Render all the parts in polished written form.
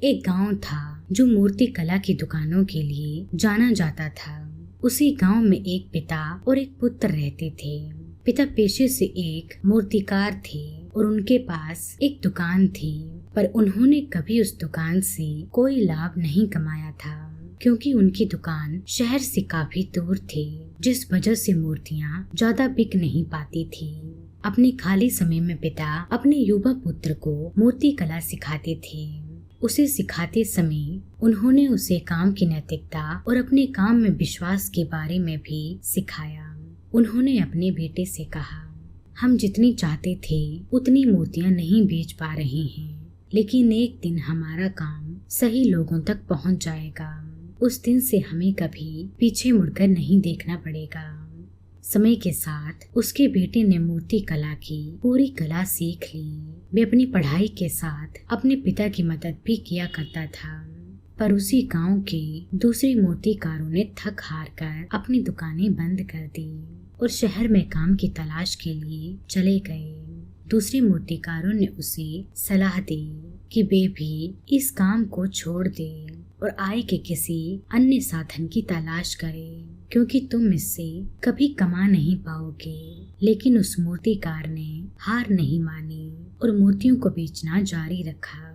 एक गांव था जो मूर्ति कला की दुकानों के लिए जाना जाता था। उसी गांव में एक पिता और एक पुत्र रहते थे। पिता पेशे से एक मूर्तिकार थे और उनके पास एक दुकान थी, पर उन्होंने कभी उस दुकान से कोई लाभ नहीं कमाया था, क्योंकि उनकी दुकान शहर से काफी दूर थी, जिस वजह से मूर्तियां ज्यादा बिक नहीं पाती थी। अपने खाली समय में पिता अपने युवा पुत्र को मूर्ति कला सिखाते थे। उसे सिखाते समय उन्होंने उसे काम की नैतिकता और अपने काम में विश्वास के बारे में भी सिखाया। उन्होंने अपने बेटे से कहा, हम जितनी चाहते थे उतनी मूर्तियां नहीं बेच पा रहे हैं, लेकिन एक दिन हमारा काम सही लोगों तक पहुंच जाएगा। उस दिन से हमें कभी पीछे मुड़कर नहीं देखना पड़ेगा। समय के साथ उसके बेटे ने मूर्ति कला की पूरी कला सीख ली। वे अपनी पढ़ाई के साथ अपने पिता की मदद भी किया करता था, पर उसी गांव के दूसरे मूर्तिकारों ने थक हार कर अपनी दुकानें बंद कर दी और शहर में काम की तलाश के लिए चले गए। दूसरे मूर्तिकारों ने उसे सलाह दी कि वे भी इस काम को छोड़ दे और आय के किसी अन्य साधन की तलाश करें, क्योंकि तुम इससे कभी कमा नहीं पाओगे। लेकिन उस मूर्तिकार ने हार नहीं मानी और मूर्तियों को बेचना जारी रखा।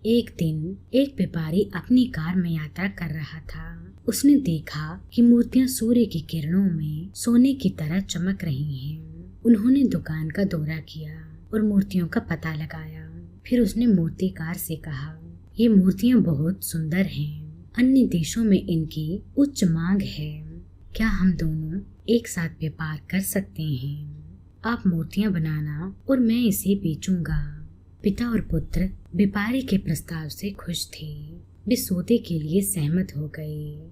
एक दिन एक व्यापारी अपनी कार में यात्रा कर रहा था। उसने देखा कि मूर्तियां सूर्य की किरणों में सोने की तरह चमक रही हैं। उन्होंने दुकान का दौरा किया और मूर्तियों का पता लगाया। फिर उसने मूर्तिकार से कहा, ये मूर्तियां बहुत सुंदर हैं। अन्य देशों में इनकी उच्च मांग है। क्या हम दोनों एक साथ व्यापार कर सकते हैं? आप मूर्तियां बनाना और मैं इसे बेचूंगा। पिता और पुत्र व्यापारी के प्रस्ताव से खुश थे। वे सौदे के लिए सहमत हो गए।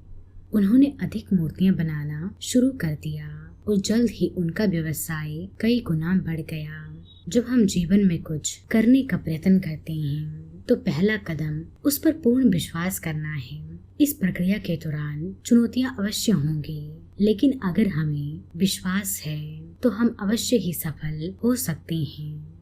उन्होंने अधिक मूर्तियां बनाना शुरू कर दिया और जल्द ही उनका व्यवसाय कई गुना बढ़ गया। जब हम जीवन में कुछ करने का प्रयत्न करते हैं तो पहला कदम उस पर पूर्ण विश्वास करना है। इस प्रक्रिया के दौरान चुनौतियां अवश्य होंगी, लेकिन अगर हमें विश्वास है तो हम अवश्य ही सफल हो सकते हैं।